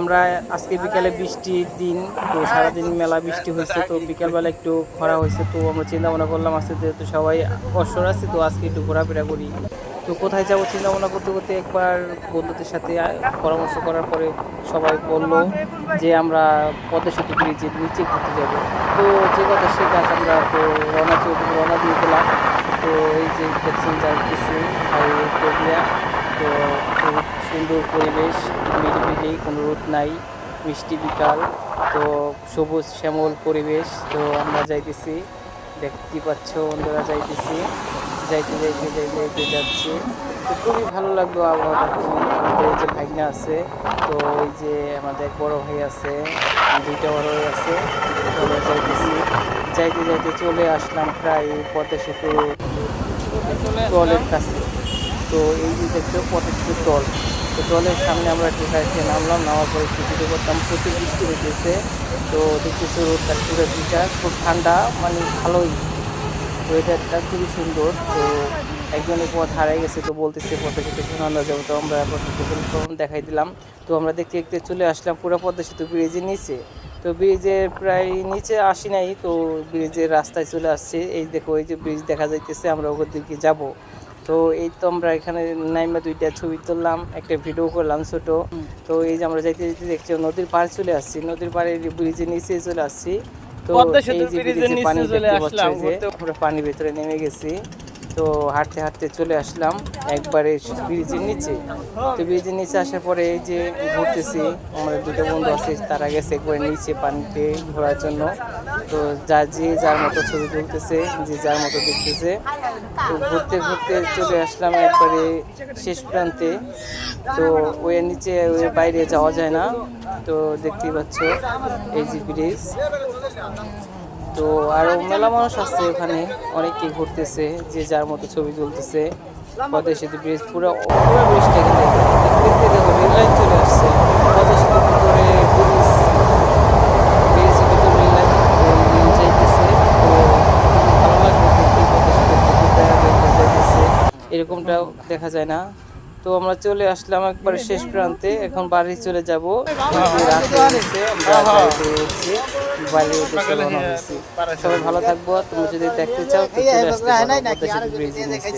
আমরা আজকে বিকালে বৃষ্টির দিন, তো সারাদিন মেলা বৃষ্টি হয়েছে, তো বিকালবেলা একটু খরা হয়েছে, তো আমরা চিন্তা ভাবনা করলাম আজকে যেহেতু সবাই অবসর আছে, তো আজকে একটু ঘোরাফেরা করি। তো কোথায় যাবো চিন্তা ভাবনা করতে করতে একবার বন্ধুদের সাথে পরামর্শ করার পরে সবাই বলল যে আমরা পদ্মা সেতু ব্রিজের নিচে ঘুরতে যাব। তো যে কথা সে কাজ, আমরা তো রওনা দিয়ে দিলাম। তো এই যে দেখছেন যাইতেছি ভাই প্রক্রিয়া। তো খুব সুন্দর পরিবেশ, নিরিবিলি, কোনো রোদ নাই, মিষ্টি বিকাল, তো সবুজ শ্যামল পরিবেশ। তো আমরা যাইতেছি, দেখতে পাচ্ছ বন্ধুরা, যাইতেছি, যাইতে যাইতে যাইতে যাইতে যাচ্ছি। তো খুবই ভালো লাগলো আবহাওয়াটা খুবই। আমাদের এই যে ভাইনা আছে, তো ওই যে আমাদের বড় ভাই আছে, দুইটা বড় ভাই আছে। তো আমরা যাইতেছি, যাইতে যাইতে চলে আসলাম প্রায় পদ্মা সেতু টলের কাছে। তো এই যে দেখছো পদ্মা টল, তো টলের সামনে আমরা ঢুকাইতে নামলাম, নামার পরে একটু ভিডিও করতাম। প্রচুর বৃষ্টি হইতেছে, তো দেখতেছি রোদটা পুরো দুইটা খুব ঠান্ডা, মানে ভালোই, ওয়েদারটা খুবই সুন্দর। তো একজনের পথ হারিয়ে গেছে, তো বলতেছে পদ্মা সেতু সুনন্দা যাবো, তো আমরা পদ্মা সেতু দেখাই দিলাম। তো আমরা দেখতে দেখতে চলে আসলাম পুরো পদ্মা সেতু ব্রিজের নিচে। তো ব্রিজের প্রায় নিচে আসি নাই, তো ব্রিজের রাস্তায় চলে আসছে। এই দেখো, এই যে ব্রিজ দেখা যাইতেছে, আমরা ওখান দিকে যাব। তো এই তো আমরা এখানে নাইমা দুইটা ছবি তুললাম, একটা ভিডিও করলাম ছোট। তো এই যে আমরা যাইতে যেতে দেখছি নদীর পাড়ে চলে আসছি, নদীর পাড়ে ব্রিজের নিচে চলে আসছি। তো এই যে ব্রিজে পানি দেখতে পাচ্ছ, যে আমরা পানির ভিতরে নেমে গেছি। তো হাঁটতে হাঁটতে চলে আসলাম একবারে ব্রিজের নিচে। তো ব্রিজের নিচে আসার পরে এই যে ঘুরতেছি, আমাদের দুটো বন্ধু আছে, তারা গেছে একবারে নিচে পানিতে ঘোরার জন্য। তো যে যার মতো ছবি তুলতেছে, যে যার মতো দেখতেছে। তো ঘুরতে ঘুরতে চলে আসলাম একবারে শেষ প্রান্তে। তো ওই নিচে ওই বাইরে যাওয়া যায় না, তো দেখতেই পাচ্ছ এই যে ব্রিজ। তো আরো মেলা মানুষ আসছে ওখানে, অনেকেই ঘুরতেছে, যে যার মতো ছবি তুলতেছে। পদ্মা সেতু ব্রিজ পুরো পুরো ব্রিজটা কিন্তু দেখতে দেখো রেল লাইন চলে আসছে পদ্মা সেতুর ভিতরে। ব্রিজের ভিতরে রেল লাইন যাইতেছে। তো ভালো লাগবে দেখতে, পদ্মা সেতুর ভিতরে রেল লাইন যাইতেছে, এরকমটাও দেখা যায় না। তো আমরা চলে আসলাম একবারে শেষ প্রান্তে, এখন বাড়ি চলে যাব। রাত হয়ে গেছে, আমরা বাড়িতে উঠছি, বাড়ির উদ্দেশ্যে রওনা হয়েছি। সবাই ভালো থাকবো। তুমি যদি দেখতে চাও তো চলে আসতে পারো পদ্মা সেতু ব্রিজের নিচে।